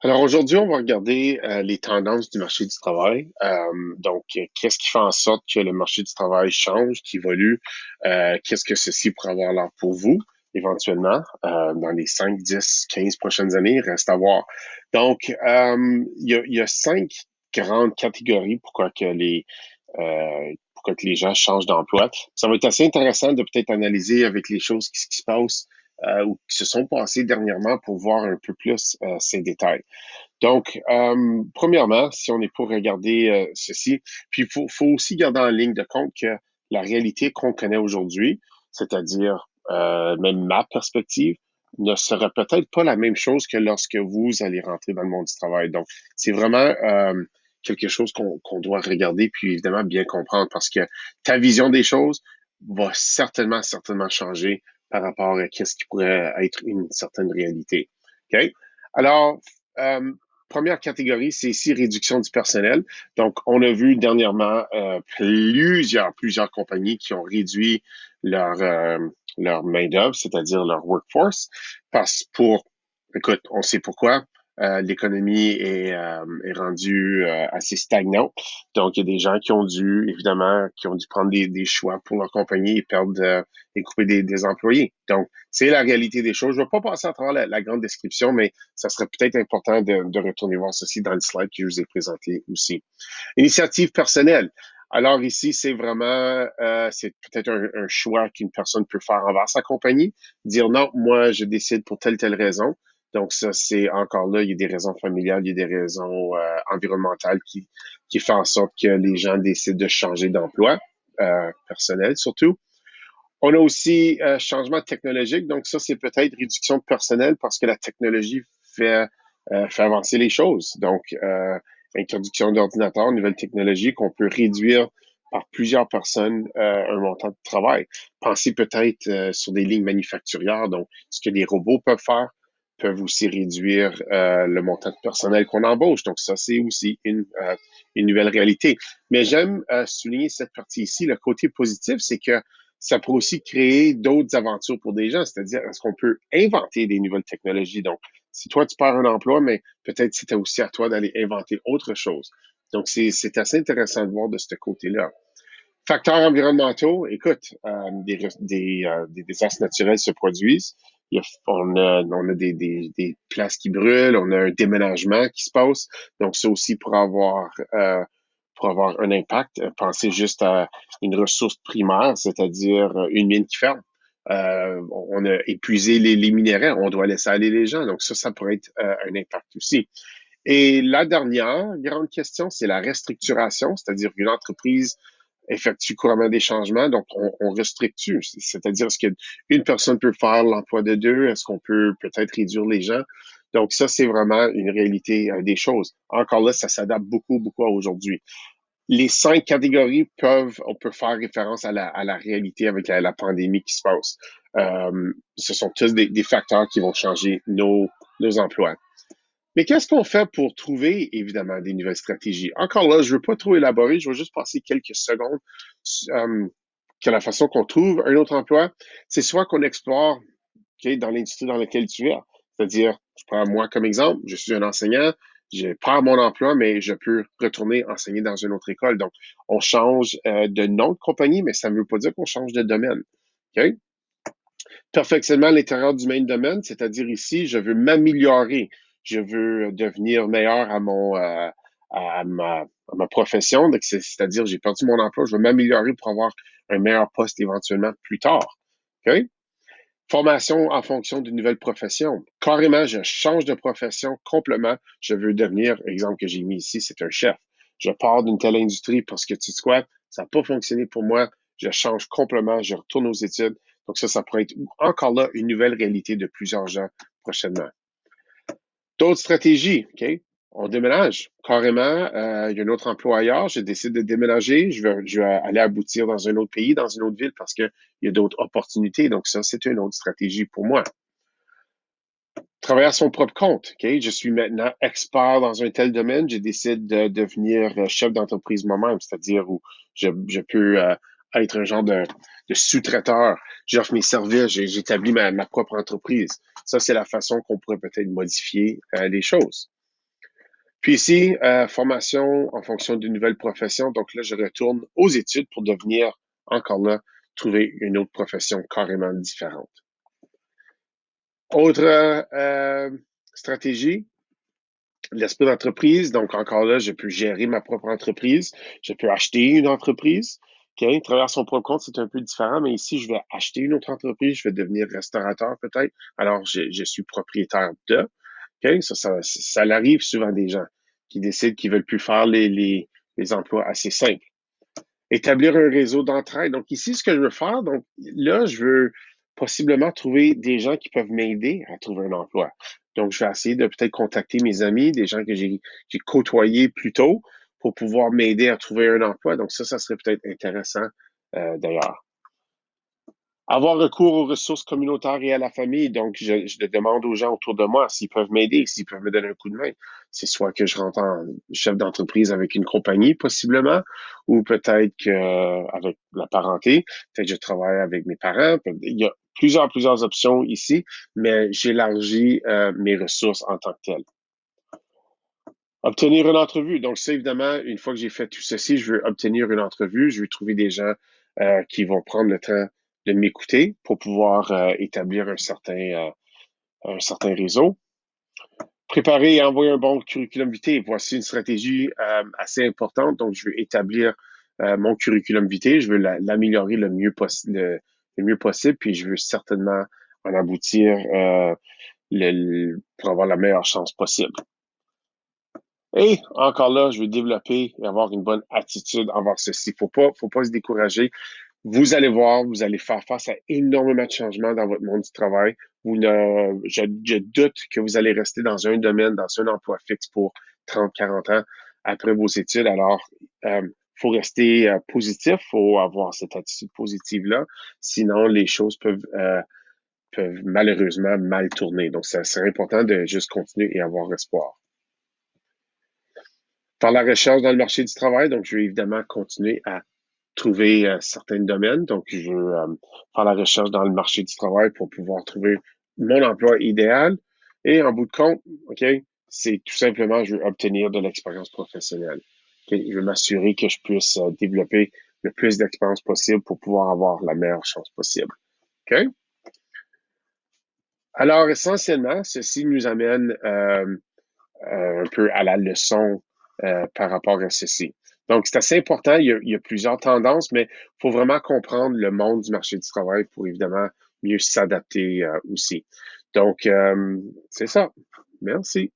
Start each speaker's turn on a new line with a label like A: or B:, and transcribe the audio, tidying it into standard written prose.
A: Alors aujourd'hui, on va regarder les tendances du marché du travail. Qu'est-ce qui fait en sorte que le marché du travail change, qu'il évolue? Qu'est-ce que ceci pourrait avoir l'air pour vous, éventuellement, dans les 5, 10, 15 prochaines années? Reste à voir. Il y a cinq grandes catégories pourquoi que les gens changent d'emploi. Ça va être assez intéressant de peut-être analyser avec les choses qui se passent ou qui se sont passées dernièrement pour voir un peu plus ces détails. Premièrement, si on est pour regarder ceci, puis faut aussi garder en ligne de compte que la réalité qu'on connaît aujourd'hui, c'est-à-dire même ma perspective, ne sera peut-être pas la même chose que lorsque vous allez rentrer dans le monde du travail. Donc, c'est vraiment quelque chose qu'on doit regarder, puis évidemment bien comprendre, parce que ta vision des choses va certainement changer par rapport à ce qui pourrait être une certaine réalité. OK? Alors, euh, première catégorie, c'est ici réduction du personnel. Donc, on a vu dernièrement plusieurs compagnies qui ont réduit leur main-d'œuvre, c'est-à-dire leur workforce, écoute, on sait pourquoi. L'économie est rendue assez stagnante. Donc, il y a des gens qui ont dû prendre des choix pour leur compagnie et perdre et couper des employés. Donc, c'est la réalité des choses. Je ne vais pas passer à travers la grande description, mais ça serait peut-être important de retourner voir ceci dans le slide que je vous ai présenté aussi. Initiative personnelle. Alors ici, c'est peut-être un choix qu'une personne peut faire envers sa compagnie, dire non, moi je décide pour telle raison. Donc ça, c'est encore là, il y a des raisons familiales, il y a des raisons environnementales qui font en sorte que les gens décident de changer d'emploi personnel surtout. On a aussi changement technologique. Donc, ça, c'est peut-être réduction de personnel parce que la technologie fait avancer les choses. Introduction d'ordinateurs, nouvelles technologies qu'on peut réduire par plusieurs personnes un montant de travail. Pensez peut-être sur des lignes manufacturières. Donc, ce que les robots peuvent aussi réduire le montant de personnel qu'on embauche. Donc, ça, c'est aussi une nouvelle réalité. Mais j'aime souligner cette partie ici. Le côté positif, c'est que ça peut aussi créer d'autres aventures pour des gens, c'est-à-dire est-ce qu'on peut inventer des nouvelles technologies. Donc, si toi, tu perds un emploi, mais peut-être c'était aussi à toi d'aller inventer autre chose. Donc, c'est assez intéressant de voir de ce côté-là. Facteurs environnementaux, écoute, des désastres naturels se produisent. On a des places qui brûlent, on a un déménagement qui se passe. Donc, ça aussi pour avoir un impact. Pensez juste à une ressource primaire, c'est-à-dire une mine qui ferme. On a épuisé les minéraux, on doit laisser aller les gens. Donc, ça pourrait être un impact aussi. Et la dernière grande question, c'est la restructuration, c'est-à-dire qu'une entreprise effectue couramment des changements, donc on restructure, c'est-à-dire est-ce qu'une personne peut faire l'emploi de deux, est-ce qu'on peut peut-être réduire les gens? Donc ça, c'est vraiment une réalité des choses. Encore là, ça s'adapte beaucoup à aujourd'hui. Les cinq catégories on peut faire référence à la réalité avec la pandémie qui se passe. Ce sont tous des facteurs qui vont changer nos emplois. Mais qu'est-ce qu'on fait pour trouver, évidemment, des nouvelles stratégies? Encore là, je ne veux pas trop élaborer, je veux juste passer quelques secondes que la façon qu'on trouve un autre emploi, c'est soit qu'on explore dans l'industrie dans laquelle tu es. C'est-à-dire, je prends moi comme exemple, je suis un enseignant, je perds mon emploi, mais je peux retourner enseigner dans une autre école. Donc, on change de nom de compagnie, mais ça ne veut pas dire qu'on change de domaine. OK? Perfectionnement à l'intérieur du même domaine, c'est-à-dire ici, je veux m'améliorer, je veux devenir meilleur à ma profession, donc c'est-à-dire j'ai perdu mon emploi, je veux m'améliorer pour avoir un meilleur poste éventuellement plus tard. OK? Formation en fonction d'une nouvelle profession. Carrément, je change de profession complètement. Je veux devenir, exemple que j'ai mis ici, c'est un chef. Je pars d'une telle industrie parce que tu sais quoi, ça n'a pas fonctionné pour moi. Je change complètement, je retourne aux études. Donc ça pourrait être encore là une nouvelle réalité de plusieurs gens prochainement. D'autres stratégies, OK? On déménage carrément. Il y a un autre employeur. Je décide de déménager. Je vais aller aboutir dans un autre pays, dans une autre ville parce qu'il y a d'autres opportunités. Donc, ça, c'est une autre stratégie pour moi. Travailler à son propre compte. OK? Je suis maintenant expert dans un tel domaine. Je décide de devenir chef d'entreprise moi-même, c'est-à-dire où je peux être un genre de sous-traiteur. J'offre mes services, j'établis ma propre entreprise. Ça, c'est la façon qu'on pourrait peut-être modifier les choses. Puis ici, formation en fonction d'une nouvelle profession. Donc là, je retourne aux études pour devenir, encore là, trouver une autre profession carrément différente. Autre stratégie, l'esprit d'entreprise. Donc encore là, je peux gérer ma propre entreprise. Je peux acheter une entreprise. Okay? Travailler son propre compte, c'est un peu différent, mais ici, je vais acheter une autre entreprise. Je vais devenir restaurateur peut-être. Alors, je suis propriétaire de. Okay? Ça l'arrive souvent des gens qui décident qu'ils veulent plus faire les emplois assez simples. Établir un réseau d'entraide. Donc ici, ce que je veux faire, donc là, je veux possiblement trouver des gens qui peuvent m'aider à trouver un emploi. Donc, je vais essayer de peut-être contacter mes amis, des gens que j'ai côtoyés plus tôt pour pouvoir m'aider à trouver un emploi. Donc ça serait peut-être intéressant d'ailleurs. Avoir recours aux ressources communautaires et à la famille. Donc, je demande aux gens autour de moi s'ils peuvent m'aider, s'ils peuvent me donner un coup de main. C'est soit que je rentre en chef d'entreprise avec une compagnie, possiblement, ou peut-être que avec la parenté, peut-être que je travaille avec mes parents. Il y a plusieurs options ici, mais j'élargis mes ressources en tant que telles. Obtenir une entrevue. Donc, ça, évidemment, une fois que j'ai fait tout ceci, je veux obtenir une entrevue. Je veux trouver des gens qui vont prendre le temps de m'écouter pour pouvoir établir un certain réseau. Préparer et envoyer un bon curriculum vitae. Voici une stratégie assez importante. Donc, je veux établir mon curriculum vitae. Je veux l'améliorer le mieux possible. Puis, je veux certainement en aboutir pour avoir la meilleure chance possible. Et encore là, je veux développer et avoir une bonne attitude envers ceci. Faut pas se décourager. Vous allez voir, vous allez faire face à énormément de changements dans votre monde du travail. Je doute que vous allez rester dans un domaine, dans un emploi fixe pour 30, 40 ans après vos études. Alors, faut rester positif, faut avoir cette attitude positive-là. Sinon, les choses peuvent malheureusement mal tourner. Donc, c'est important de juste continuer et avoir espoir. Faire la recherche dans le marché du travail, donc je vais évidemment continuer à trouver certains domaines. Donc, je veux faire la recherche dans le marché du travail pour pouvoir trouver mon emploi idéal. Et en bout de compte, OK, c'est tout simplement, je veux obtenir de l'expérience professionnelle. Okay? Je veux m'assurer que je puisse développer le plus d'expérience possible pour pouvoir avoir la meilleure chance possible. OK? Alors, essentiellement, ceci nous amène un peu à la leçon par rapport à ceci. Donc, c'est assez important. Il y a plusieurs tendances, mais il faut vraiment comprendre le monde du marché du travail pour évidemment mieux s'adapter aussi. Donc, c'est ça. Merci.